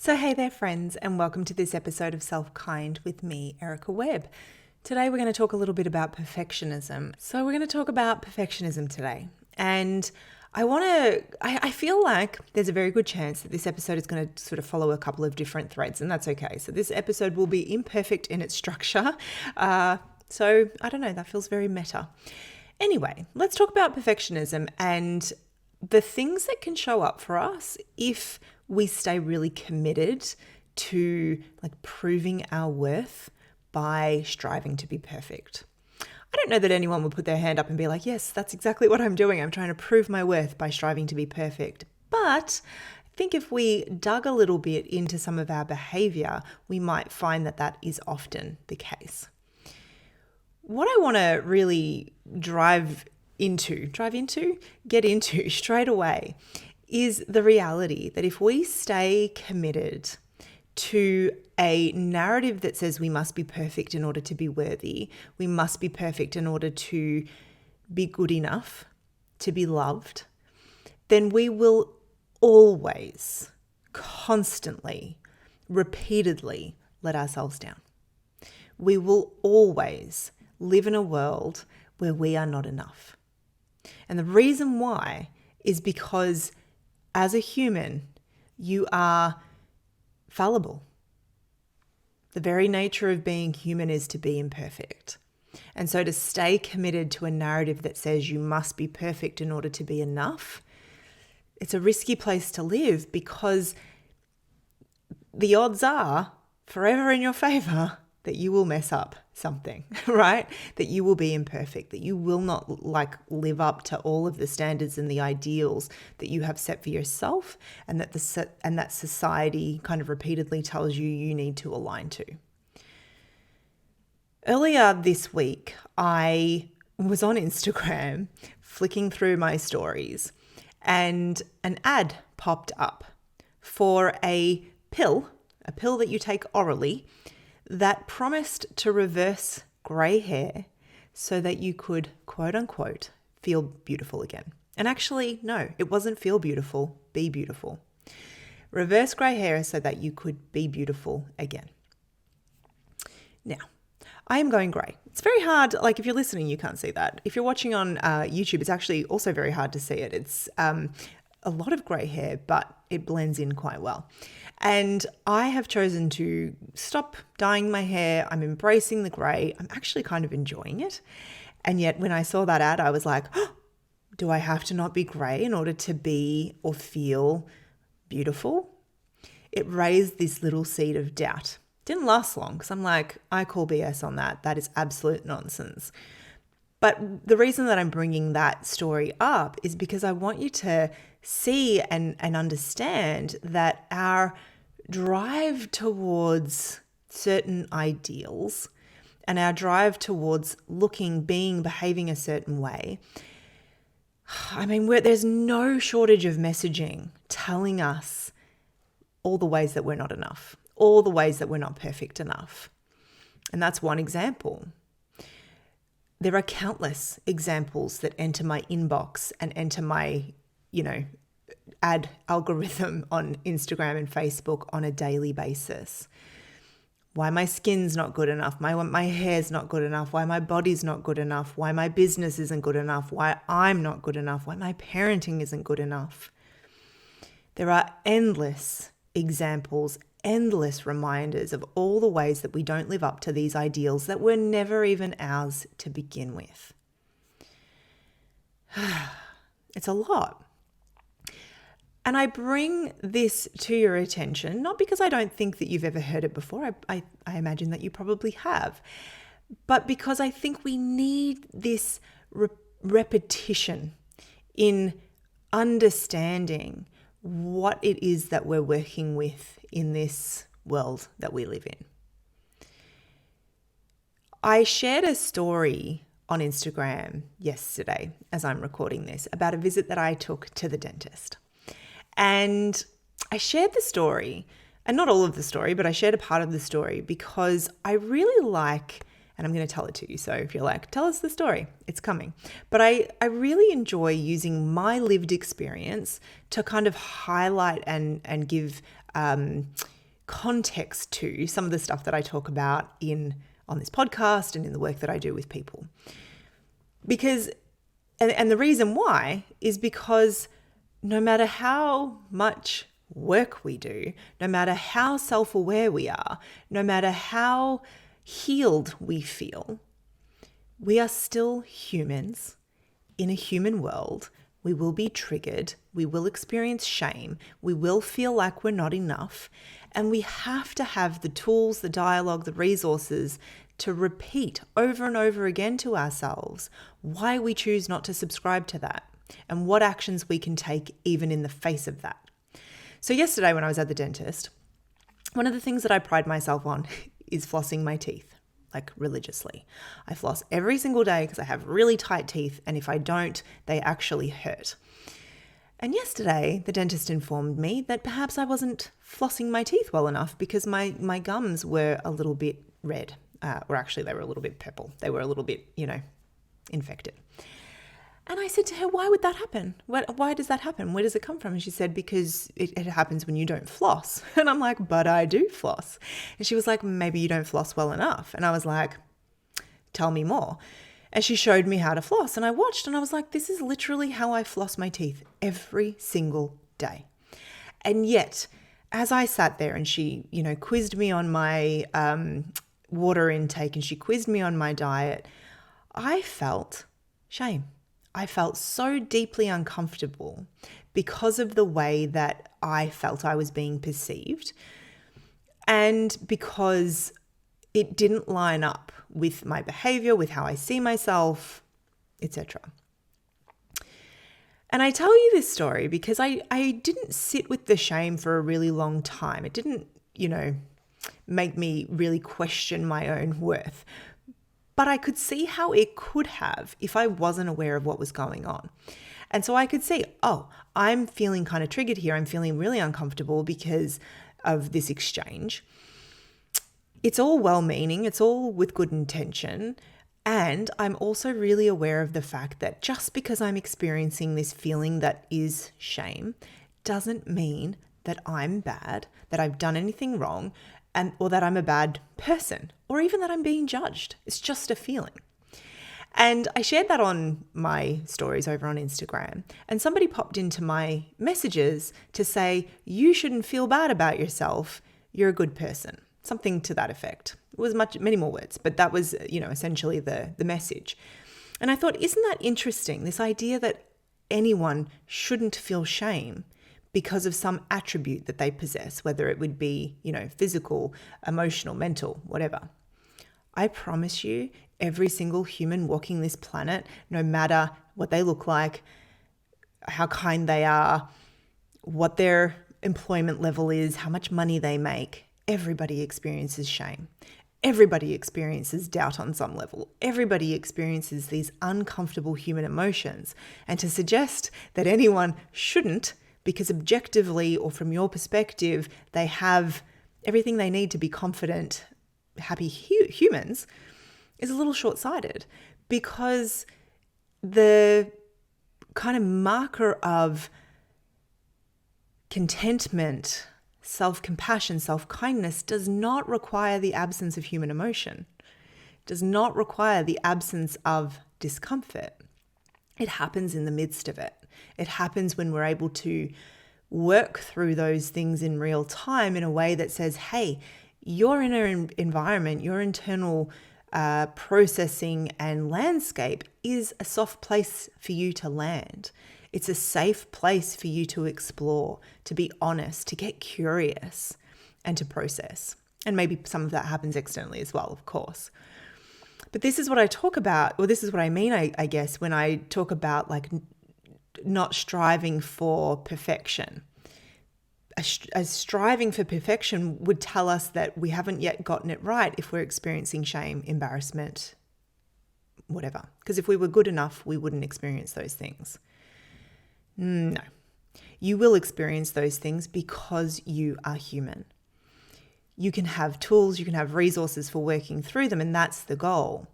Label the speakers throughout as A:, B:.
A: So hey there friends, and welcome to this episode of SelfKind with me, Erica Webb. Today we're going to talk a little bit about perfectionism. So we're going to talk about perfectionism today. And I feel like there's a very good chance that this episode is going to sort of follow a couple of different threads, and that's okay. So this episode will be imperfect in its structure. So I don't know, that feels very meta. Anyway, let's talk about perfectionism and the things that can show up for us if we stay really committed to proving our worth by striving to be perfect. I don't know that anyone would put their hand up and be like, yes, that's exactly what I'm doing. I'm trying to prove my worth by striving to be perfect. But I think if we dug a little bit into some of our behavior, we might find that that is often the case. What I want to really get into straight away is the reality that if we stay committed to a narrative that says we must be perfect in order to be worthy, we must be perfect in order to be good enough, to be loved, then we will always, constantly, repeatedly let ourselves down. We will always live in a world where we are not enough. And the reason why is because as a human, you are fallible. The very nature of being human is to be imperfect. And so to stay committed to a narrative that says you must be perfect in order to be enough, it's a risky place to live because the odds are forever in your favor that you will mess up something, right? That you will be imperfect, that you will not live up to all of the standards and the ideals that you have set for yourself, and that society kind of repeatedly tells you need to align to. Earlier this week, I was on Instagram flicking through my stories, and an ad popped up for a pill that you take orally, that promised to reverse grey hair so that you could, quote unquote, feel beautiful again. And actually, no, it wasn't feel beautiful, be beautiful. Reverse grey hair so that you could be beautiful again. Now, I am going grey. It's very hard, if you're listening, you can't see that. If you're watching on YouTube, it's actually also very hard to see it. It's a lot of grey hair, but it blends in quite well. And I have chosen to stop dyeing my hair. I'm embracing the grey. I'm actually kind of enjoying it. And yet when I saw that ad, I was like, oh, do I have to not be grey in order to be or feel beautiful? It raised this little seed of doubt. Didn't last long because I'm like, I call BS on that. That is absolute nonsense. But the reason that I'm bringing that story up is because I want you to see and understand that our drive towards certain ideals and our drive towards looking, being, behaving a certain way, there's no shortage of messaging telling us all the ways that we're not enough, all the ways that we're not perfect enough. And that's one example. There are countless examples that enter my inbox and enter my, ad algorithm on Instagram and Facebook on a daily basis. Why my skin's not good enough, my hair's not good enough, why my body's not good enough, why my business isn't good enough, why I'm not good enough, why my parenting isn't good enough. There are endless examples, endless reminders of all the ways that we don't live up to these ideals that were never even ours to begin with. It's a lot. And I bring this to your attention, not because I don't think that you've ever heard it before. I imagine that you probably have. But because I think we need this repetition in understanding what it is that we're working with in this world that we live in. I shared a story on Instagram yesterday, as I'm recording this, about a visit that I took to the dentist. And I shared the story, and not all of the story, but I shared a part of the story because I really like, and I'm going to tell it to you. So if you're like, tell us the story, it's coming. But I really enjoy using my lived experience to kind of highlight and give context to some of the stuff that I talk about on this podcast and in the work that I do with people. Because, and the reason why is because no matter how much work we do, no matter how self-aware we are, no matter how healed we feel, we are still humans in a human world. We will be triggered. We will experience shame. We will feel like we're not enough. And we have to have the tools, the dialogue, the resources to repeat over and over again to ourselves why we choose not to subscribe to that and what actions we can take even in the face of that. So yesterday when I was at the dentist, one of the things that I pride myself on is flossing my teeth, like religiously. I floss every single day because I have really tight teeth, and if I don't, they actually hurt. And yesterday, the dentist informed me that perhaps I wasn't flossing my teeth well enough because my gums were a little bit red, or actually they were a little bit purple. They were a little bit, infected. And I said to her, why would that happen? Why does that happen? Where does it come from? And she said, because it happens when you don't floss. And I'm like, but I do floss. And she was like, maybe you don't floss well enough. And I was like, tell me more. And she showed me how to floss. And I watched and I was like, this is literally how I floss my teeth every single day. And yet, as I sat there and she, quizzed me on my water intake and she quizzed me on my diet, I felt shame. I felt so deeply uncomfortable because of the way that I felt I was being perceived and because it didn't line up with my behavior, with how I see myself, etc. And I tell you this story because I didn't sit with the shame for a really long time. It didn't, make me really question my own worth. But I could see how it could have if I wasn't aware of what was going on. And so I could see, I'm feeling kind of triggered here. I'm feeling really uncomfortable because of this exchange. It's all well-meaning. It's all with good intention. And I'm also really aware of the fact that just because I'm experiencing this feeling that is shame doesn't mean that I'm bad, that I've done anything wrong, or that I'm a bad person, or even that I'm being judged. It's just a feeling. And I shared that on my stories over on Instagram, and somebody popped into my messages to say, you shouldn't feel bad about yourself. You're a good person. Something to that effect. It was many more words, but that was, essentially the message. And I thought, isn't that interesting? This idea that anyone shouldn't feel shame because of some attribute that they possess, whether it would be, physical, emotional, mental, whatever. I promise you, every single human walking this planet, no matter what they look like, how kind they are, what their employment level is, how much money they make, everybody experiences shame. Everybody experiences doubt on some level. Everybody experiences these uncomfortable human emotions. And to suggest that anyone shouldn't, because objectively or from your perspective, they have everything they need to be confident, happy humans, is a little short-sighted, because the kind of marker of contentment, self-compassion, self-kindness does not require the absence of human emotion, does not require the absence of discomfort. It happens in the midst of it. It happens when we're able to work through those things in real time in a way that says, hey, your inner environment, your internal processing and landscape is a soft place for you to land. It's a safe place for you to explore, to be honest, to get curious and to process. And maybe some of that happens externally as well, of course. But this is what I talk about, or this is what I mean, I guess, when I talk about like not striving for perfection. A striving for perfection would tell us that we haven't yet gotten it right if we're experiencing shame, embarrassment, whatever. Because if we were good enough, we wouldn't experience those things. No. You will experience those things because you are human. You can have tools, you can have resources for working through them, and that's the goal.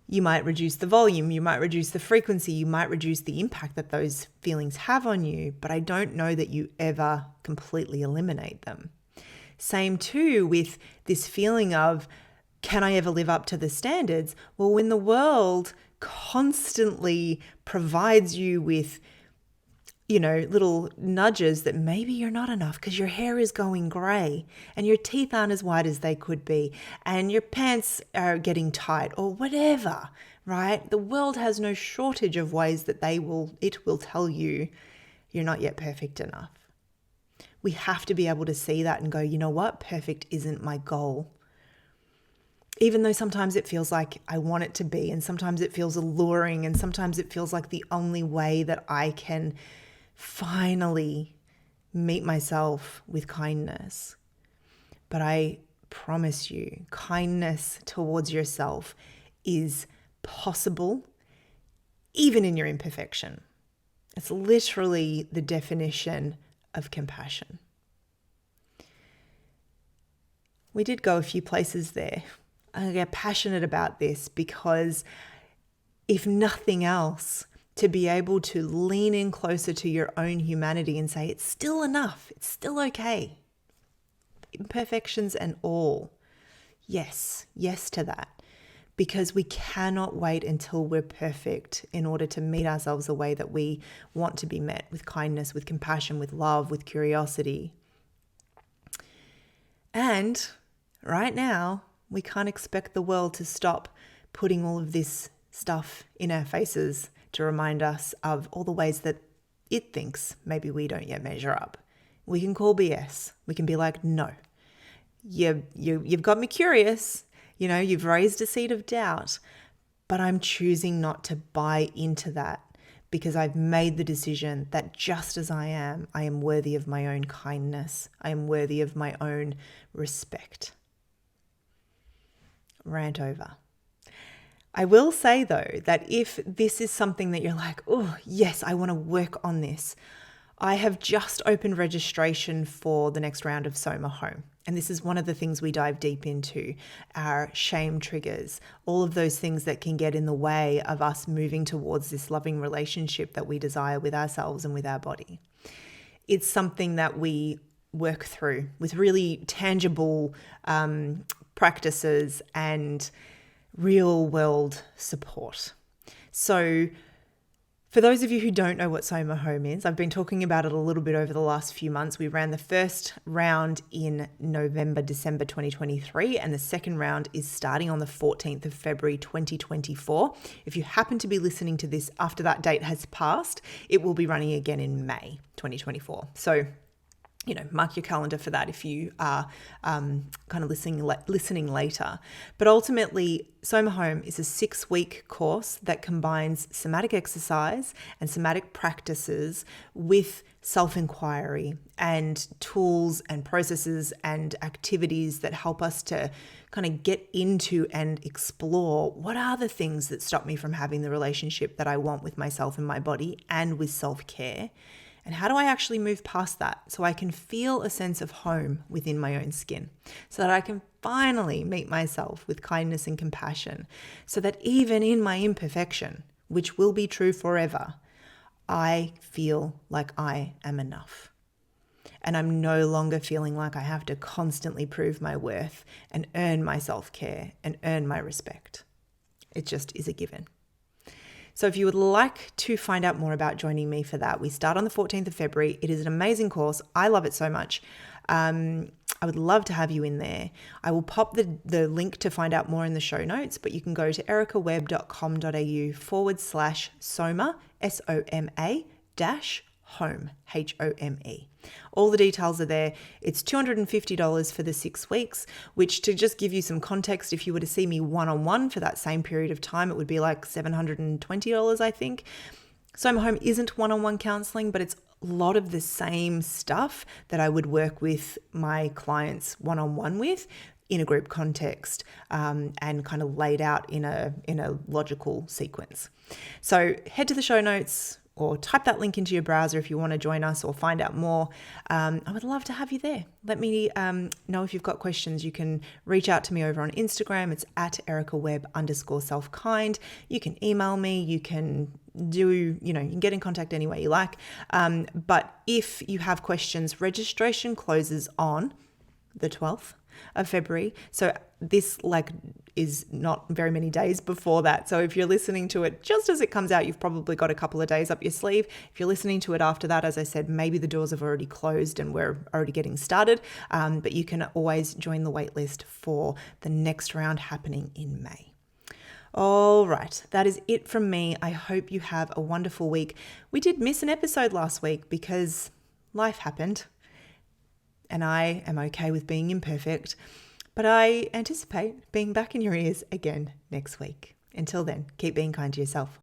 A: You might reduce the volume, you might reduce the frequency, you might reduce the impact that those feelings have on you, but I don't know that you ever completely eliminate them. Same too with this feeling of, can I ever live up to the standards? Well, when the world constantly provides you with, little nudges that maybe you're not enough because your hair is going grey and your teeth aren't as white as they could be and your pants are getting tight or whatever, right? The world has no shortage of ways that it will tell you you're not yet perfect enough. We have to be able to see that and go, you know what? Perfect isn't my goal. Even though sometimes it feels like I want it to be, and sometimes it feels alluring, and sometimes it feels like the only way that I can finally meet myself with kindness. But I promise you, kindness towards yourself is possible even in your imperfection. It's literally the definition of compassion. We did go a few places there. I get passionate about this because if nothing else, to be able to lean in closer to your own humanity and say, it's still enough, it's still okay. Imperfections and all. Yes to that. Because we cannot wait until we're perfect in order to meet ourselves the way that we want to be met, with kindness, with compassion, with love, with curiosity. And right now, we can't expect the world to stop putting all of this stuff in our faces to remind us of all the ways that it thinks maybe we don't yet measure up. We can call BS. We can be like, no, you've got me curious. You've raised a seed of doubt, but I'm choosing not to buy into that because I've made the decision that just as I am worthy of my own kindness. I am worthy of my own respect. Rant over. I will say though, that if this is something that you're like, oh yes, I want to work on this, I have just opened registration for the next round of SOMA Home. And this is one of the things we dive deep into, our shame triggers, all of those things that can get in the way of us moving towards this loving relationship that we desire with ourselves and with our body. It's something that we work through with really tangible practices and real world support. So for those of you who don't know what SOMA Home is, I've been talking about it a little bit over the last few months. We ran the first round in December 2023, and the second round is starting on the 14th of February 2024. If you happen to be listening to this after that date has passed, it will be running again in May 2024. So mark your calendar for that if you are kind of listening later. But ultimately, SOMA Home is a 6-week course that combines somatic exercise and somatic practices with self-inquiry and tools and processes and activities that help us to kind of get into and explore what are the things that stop me from having the relationship that I want with myself and my body and with self-care. And how do I actually move past that so I can feel a sense of home within my own skin, so that I can finally meet myself with kindness and compassion, so that even in my imperfection, which will be true forever, I feel like I am enough. And I'm no longer feeling like I have to constantly prove my worth and earn my self-care and earn my respect. It just is a given. So if you would like to find out more about joining me for that, we start on the 14th of February. It is an amazing course. I love it so much. I would love to have you in there. I will pop the link to find out more in the show notes, but you can go to ericawebb.com.au/SOMA, SOMA -home, HOME. All the details are there. It's $250 for the 6 weeks, which, to just give you some context, if you were to see me one-on-one for that same period of time, it would be like $720, I think. SOMA Home isn't one-on-one counseling, but it's a lot of the same stuff that I would work with my clients one-on-one with in a group context, and kind of laid out in a logical sequence. So head to the show notes, or type that link into your browser if you want to join us or find out more. I would love to have you there. Let me know if you've got questions. You can reach out to me over on Instagram. It's at @ericawebb_SelfKind. You can email me. You can you can get in contact any way you like. But if you have questions, registration closes on the 12th of February. So this is not very many days before that. So if you're listening to it just as it comes out, you've probably got a couple of days up your sleeve. If you're listening to it after that, as I said, maybe the doors have already closed and we're already getting started. But you can always join the wait list for the next round happening in May. All right, that is it from me. I hope you have a wonderful week. We did miss an episode last week because life happened, and I am okay with being imperfect, but I anticipate being back in your ears again next week. Until then, keep being kind to yourself.